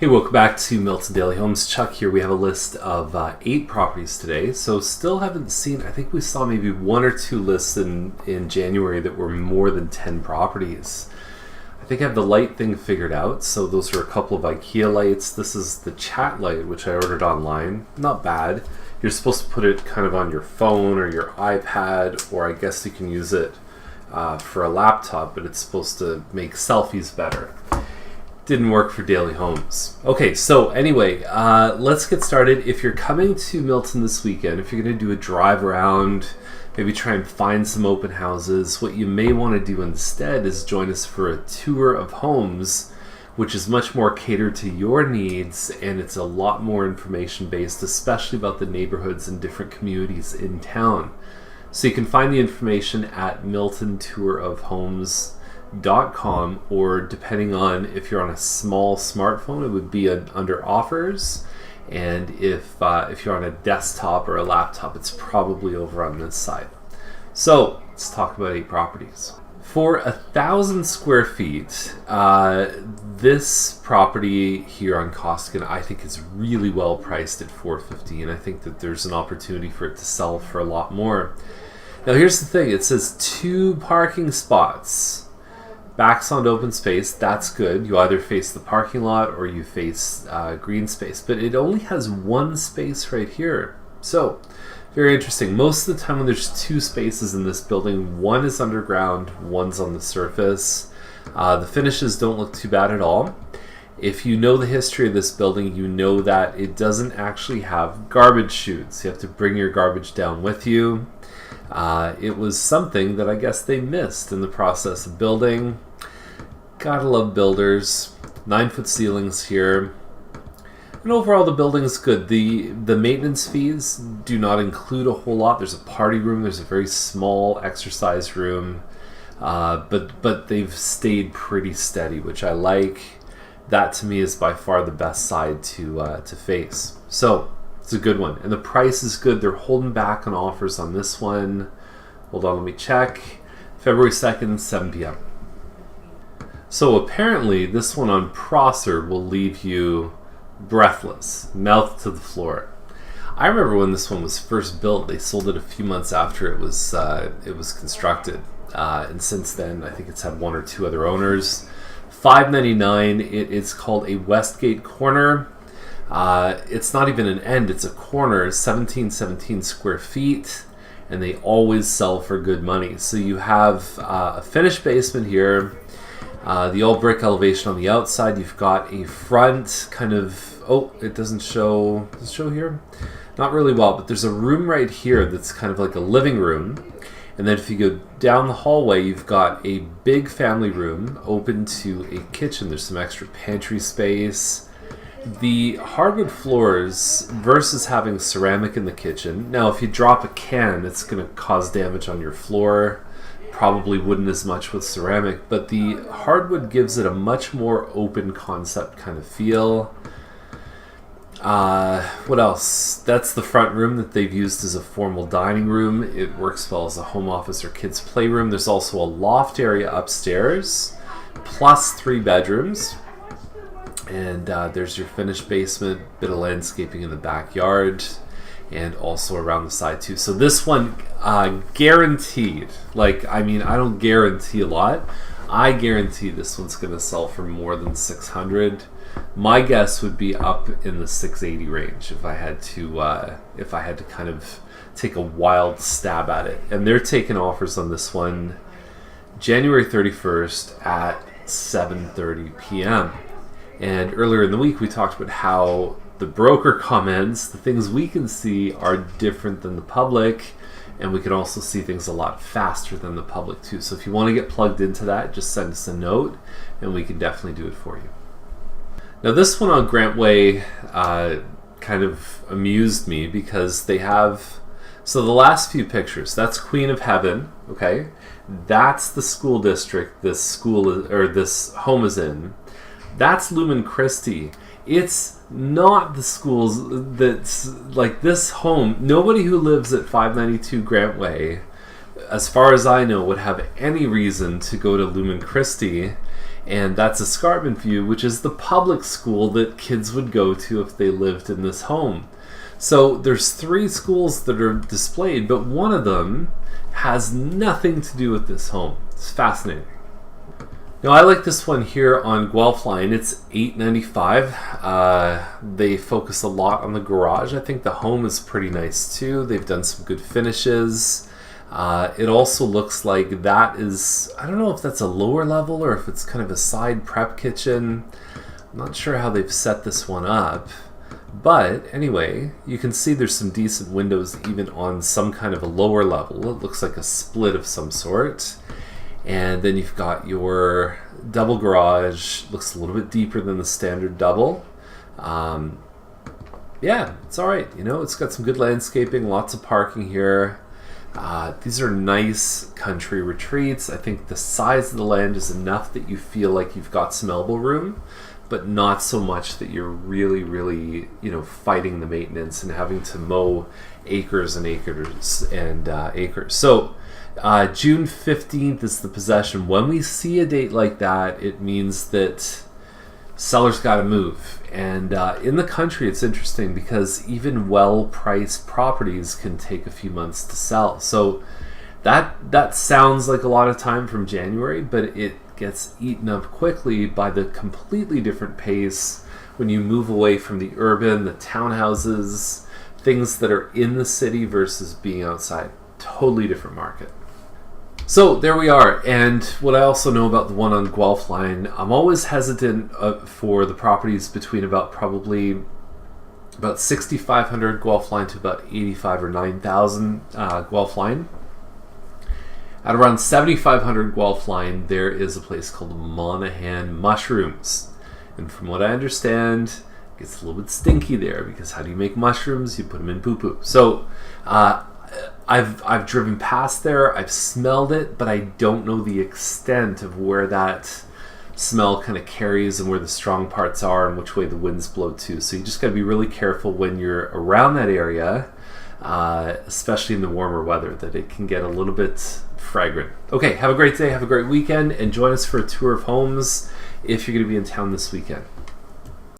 Hey, welcome back to Milton Daily Homes. Chuck here. We have a list of 8 properties today. So still haven't seen, I think we saw maybe 1 or 2 lists in January that were more than 10 properties. I think I have the light thing figured out. So those are a couple of IKEA lights. This is the chat light, which I ordered online. Not bad. You're supposed to put it kind of on your phone or your iPad, or I guess you can use it for a laptop, but it's supposed to make selfies better. Didn't work for daily homes. Okay, so anyway, let's get started. If you're coming to Milton this weekend, if you're going to do a drive around, maybe try and find some open houses, what you may want to do instead is join us for a tour of homes, which is much more catered to your needs, and it's a lot more information based, especially about the neighborhoods and different communities in town. So you can find the information at miltontourofhomes.com, or depending on if you're on a small smartphone, it would be under offers, and if you're on a desktop or a laptop, it's probably over on this side. So let's talk about 8 properties. For 1,000 square feet, this property here on Costigan I think is really well priced at $450, and I think that there's an opportunity for it to sell for a lot more. Now here's the thing, it says 2 parking spots. Backs onto open space, that's good. You either face the parking lot or you face green space, but it only has 1 space right here. So, very interesting. Most of the time when there's 2 spaces in this building, 1 is underground, 1's on the surface. The finishes don't look too bad at all. If you know the history of this building, you know that it doesn't actually have garbage chutes. You have to bring your garbage down with you. It was something that I guess they missed in the process of building. Gotta love builders. 9-foot ceilings here. And overall the building is good. The maintenance fees do not include a whole lot. There's a party room, there's a very small exercise room, but they've stayed pretty steady, which I like. That to me is by far the best side to face. So it's a good one, and the price is good. They're holding back on offers on this one. Hold on, let me check. February 2nd, 7 p.m. So apparently this one on Prosser will leave you breathless, mouth to the floor. I remember when this one was first built, they sold it a few months after it was constructed, and since then I think it's had 1 or 2 other owners. $599. It is called a Westgate Corner. It's not even an end, it's a corner. 1717 square feet, and they always sell for good money. So you have a finished basement here, the all brick elevation on the outside. You've got a front kind of, it doesn't show, does it show here? Not really well, but there's a room right here that's kind of like a living room. And then if you go down the hallway, you've got a big family room open to a kitchen. There's some extra pantry space. The hardwood floors versus having ceramic in the kitchen. Now, if you drop a can, it's going to cause damage on your floor. Probably wouldn't as much with ceramic, but the hardwood gives it a much more open concept kind of feel. What else? That's the front room that they've used as a formal dining room. It works well as a home office or kids' playroom. There's also a loft area upstairs, plus 3 bedrooms. And there's your finished basement, bit of landscaping in the backyard, and also around the side too. So this one, guaranteed. Like, I mean, I don't guarantee a lot. I guarantee this one's going to sell for more than $600. My guess would be up in the $680 range if I had to kind of take a wild stab at it. And they're taking offers on this one January 31st at 7:30 p.m. And earlier in the week we talked about how the broker comments, the things we can see are different than the public, and we can also see things a lot faster than the public too. So if you want to get plugged into that, just send us a note and we can definitely do it for you. Now this one on Grantway kind of amused me because they have, so the last few pictures, that's Queen of Heaven, okay? That's the school district this home is in. That's Lumen Christi. It's not the schools that's like this home. Nobody who lives at 592 Grantway, as far as I know, would have any reason to go to Lumen Christi. And that's Escarpment View, which is the public school that kids would go to if they lived in this home. So there's 3 schools that are displayed, but one of them has nothing to do with this home. It's fascinating. Now I like this one here on Guelph Line. It's $8.95. They focus a lot on the garage. I think the home is pretty nice too. They've done some good finishes. It also looks like that is, I don't know if that's a lower level or if it's kind of a side prep kitchen. I'm not sure how they've set this one up. But anyway, you can see there's some decent windows even on some kind of a lower level. It looks like a split of some sort. And then you've got your double garage. Looks a little bit deeper than the standard double. Yeah, it's all right. You know, it's got some good landscaping, lots of parking here. These are nice country retreats. I think the size of the land is enough that you feel like you've got some elbow room, but not so much that you're really, really, fighting the maintenance and having to mow acres and acres and acres. So June 15th is the possession. When we see a date like that, it means that sellers got to move. And in the country, it's interesting because even well-priced properties can take a few months to sell. So that sounds like a lot of time from January, but it gets eaten up quickly by the completely different pace when you move away from the urban, the townhouses, things that are in the city versus being outside. Totally different market. So there we are. And what I also know about the one on Guelph Line, I'm always hesitant for the properties between about 6,500 Guelph Line to about 85 or 9,000 Guelph Line. At around 7,500 Guelph Line, there is a place called Monaghan Mushrooms. And from what I understand, it gets a little bit stinky there because how do you make mushrooms? You put them in poo-poo. So I've driven past there, I've smelled it, but I don't know the extent of where that smell kind of carries and where the strong parts are and which way the winds blow to. So you just got to be really careful when you're around that area, especially in the warmer weather, that it can get a little bit fragrant. Okay, have a great day, have a great weekend, and join us for a tour of homes if you're going to be in town this weekend.